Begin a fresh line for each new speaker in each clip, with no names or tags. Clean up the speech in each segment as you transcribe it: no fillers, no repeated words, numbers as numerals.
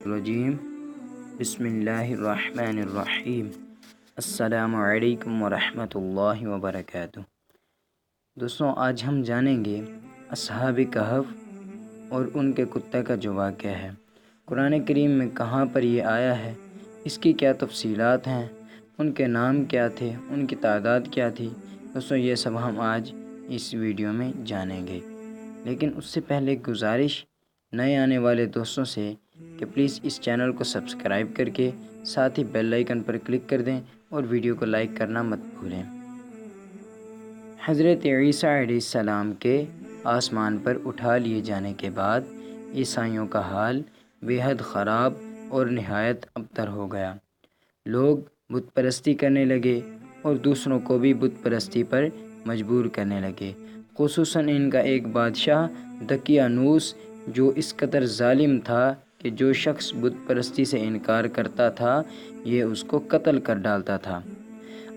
الرجیم بسم اللہ الرحمن الرحیم السلام علیکم ورحمۃ اللہ وبرکاتہ۔ دوستوں، آج ہم جانیں گے اصحاب کہف اور ان کے کتے کا جو واقعہ ہے قرآن کریم میں کہاں پر یہ آیا ہے، اس کی کیا تفصیلات ہیں، ان کے نام کیا تھے، ان کی تعداد کیا تھی۔ دوستوں، یہ سب ہم آج اس ویڈیو میں جانیں گے، لیکن اس سے پہلے ایک گزارش نئے آنے والے دوستوں سے کہ پلیز اس چینل کو سبسکرائب کر کے ساتھ ہی بیل آئیکن پر کلک کر دیں اور ویڈیو کو لائک کرنا مت بھولیں۔ حضرت عیسیٰ علیہ السلام کے آسمان پر اٹھا لیے جانے کے بعد عیسائیوں کا حال بے حد خراب اور نہایت ابتر ہو گیا۔ لوگ بت پرستی کرنے لگے اور دوسروں کو بھی بت پرستی پر مجبور کرنے لگے، خصوصاً ان کا ایک بادشاہ دقیانوس جو اس قدر ظالم تھا کہ جو شخص بت پرستی سے انکار کرتا تھا یہ اس کو قتل کر ڈالتا تھا۔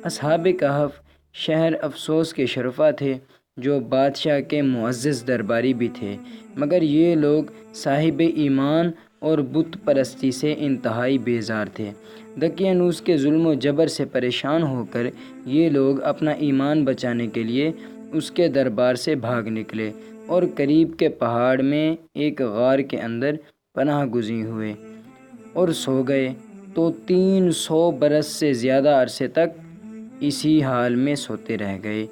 اصحاب کہف شہر افسوس کے شرفا تھے جو بادشاہ کے معزز درباری بھی تھے، مگر یہ لوگ صاحب ایمان اور بت پرستی سے انتہائی بیزار تھے۔ دقیانوس کے ظلم و جبر سے پریشان ہو کر یہ لوگ اپنا ایمان بچانے کے لیے اس کے دربار سے بھاگ نکلے اور قریب کے پہاڑ میں ایک غار کے اندر پناہ گزین ہوئے اور سو گئے، تو 300 برس سے زیادہ عرصے تک اسی حال میں سوتے رہ گئے۔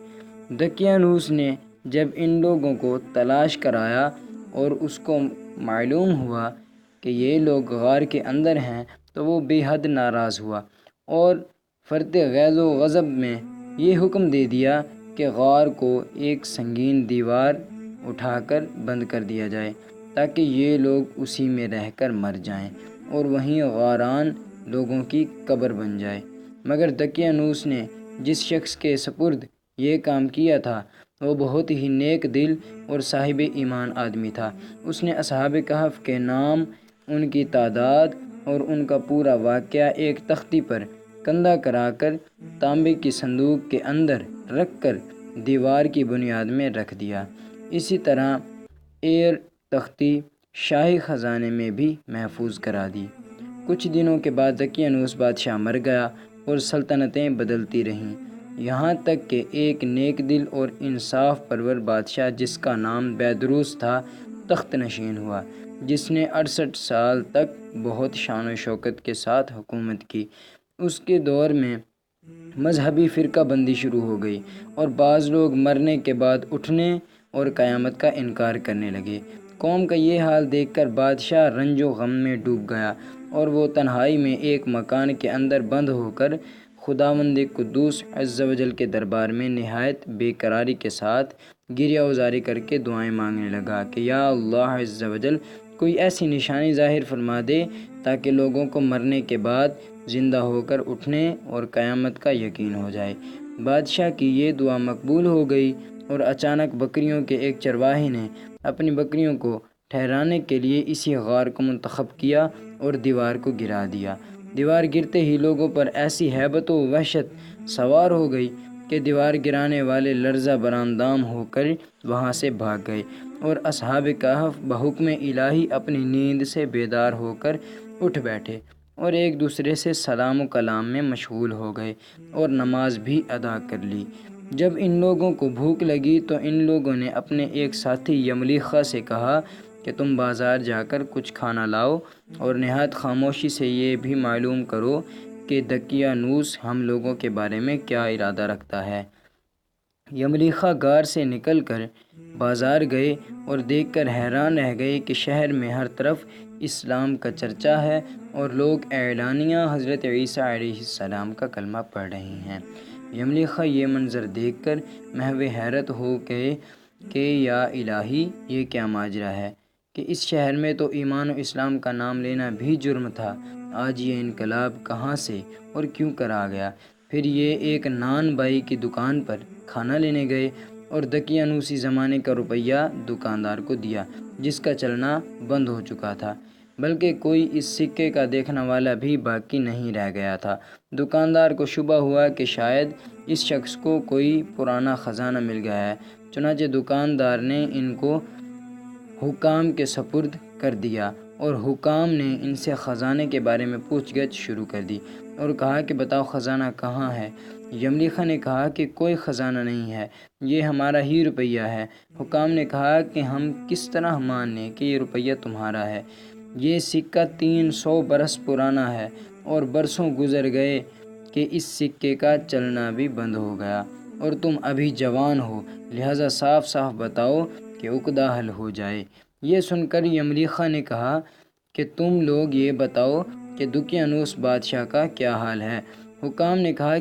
دقیانوس نے جب ان لوگوں کو تلاش کرایا اور اس کو معلوم ہوا کہ یہ لوگ غار کے اندر ہیں تو وہ بے حد ناراض ہوا اور فرط غیظ و غضب میں یہ حکم دے دیا کہ غار کو ایک سنگین دیوار اٹھا کر بند کر دیا جائے تاکہ یہ لوگ اسی میں رہ کر مر جائیں اور وہیں غاران لوگوں کی قبر بن جائے۔ مگر دقیانوس نے جس شخص کے سپرد یہ کام کیا تھا وہ بہت ہی نیک دل اور صاحب ایمان آدمی تھا۔ اس نے اصحاب کہف کے نام، ان کی تعداد اور ان کا پورا واقعہ ایک تختی پر کندہ کرا کر تانبے کی صندوق کے اندر رکھ کر دیوار کی بنیاد میں رکھ دیا۔ اسی طرح ایر تختی شاہی خزانے میں بھی محفوظ کرا دی۔ کچھ دنوں کے بعد دقیانوس بادشاہ مر گیا اور سلطنتیں بدلتی رہیں، یہاں تک کہ ایک نیک دل اور انصاف پرور بادشاہ جس کا نام بیدروس تھا تخت نشین ہوا، جس نے 68 سال تک بہت شان و شوکت کے ساتھ حکومت کی۔ اس کے دور میں مذہبی فرقہ بندی شروع ہو گئی اور بعض لوگ مرنے کے بعد اٹھنے اور قیامت کا انکار کرنے لگے۔ قوم کا یہ حال دیکھ کر بادشاہ رنج و غم میں ڈوب گیا اور وہ تنہائی میں ایک مکان کے اندر بند ہو کر خداوند قدوس عز و جل کے دربار میں نہایت بے قراری کے ساتھ گریہ وزاری کر کے دعائیں مانگنے لگا کہ یا اللہ عز و جل کوئی ایسی نشانی ظاہر فرما دے تاکہ لوگوں کو مرنے کے بعد زندہ ہو کر اٹھنے اور قیامت کا یقین ہو جائے۔ بادشاہ کی یہ دعا مقبول ہو گئی اور اچانک بکریوں کے ایک چرواہے نے اپنی بکریوں کو ٹھہرانے کے لیے اسی غار کو منتخب کیا اور دیوار کو گرا دیا۔ دیوار گرتے ہی لوگوں پر ایسی ہیبت و وحشت سوار ہو گئی کہ دیوار گرانے والے لرزہ براندام ہو کر وہاں سے بھاگ گئے اور اصحاب کہف بحکم الہی اپنی نیند سے بیدار ہو کر اٹھ بیٹھے اور ایک دوسرے سے سلام و کلام میں مشغول ہو گئے اور نماز بھی ادا کر لی۔ جب ان لوگوں کو بھوک لگی تو ان لوگوں نے اپنے ایک ساتھی یملیخا سے کہا کہ تم بازار جا کر کچھ کھانا لاؤ اور نہایت خاموشی سے یہ بھی معلوم کرو کہ دقیانوس ہم لوگوں کے بارے میں کیا ارادہ رکھتا ہے۔ یملیخا غار سے نکل کر بازار گئے اور دیکھ کر حیران رہ گئے کہ شہر میں ہر طرف اسلام کا چرچا ہے اور لوگ اعلانیہ حضرت عیسیٰ علیہ السلام کا کلمہ پڑھ رہے ہیں۔ یملیخا یہ منظر دیکھ کر محو حیرت ہو گئے کہ یا الہی یہ کیا ماجرا ہے کہ اس شہر میں تو ایمان و اسلام کا نام لینا بھی جرم تھا، آج یہ انقلاب کہاں سے اور کیوں کر آ گیا۔ پھر یہ ایک نان بائی کی دکان پر کھانا لینے گئے اور دقیانوسی زمانے کا روپیہ دکاندار کو دیا جس کا چلنا بند ہو چکا تھا، بلکہ کوئی اس سکے کا دیکھنے والا بھی باقی نہیں رہ گیا تھا۔ دکاندار کو شبہ ہوا کہ شاید اس شخص کو کوئی پرانا خزانہ مل گیا ہے، چنانچہ دکاندار نے ان کو حکام کے سپرد کر دیا اور حکام نے ان سے خزانے کے بارے میں پوچھ گچھ شروع کر دی اور کہا کہ بتاؤ خزانہ کہاں ہے؟ یملیخا نے کہا کہ کوئی خزانہ نہیں ہے، یہ ہمارا ہی روپیہ ہے۔ حکام نے کہا کہ ہم کس طرح مان لیں کہ یہ روپیہ تمہارا ہے؟ یہ سکہ 300 برس پرانا ہے اور برسوں گزر گئے کہ اس سکے کا چلنا بھی بند ہو گیا، اور تم ابھی جوان ہو، لہٰذا صاف صاف بتاؤ کہ عقدہ حل ہو جائے۔ یہ سن کر یملیخا نے کہا کہ تم لوگ یہ بتاؤ کہ دقیانوس بادشاہ کا کیا حال ہے؟ حکام نے کہا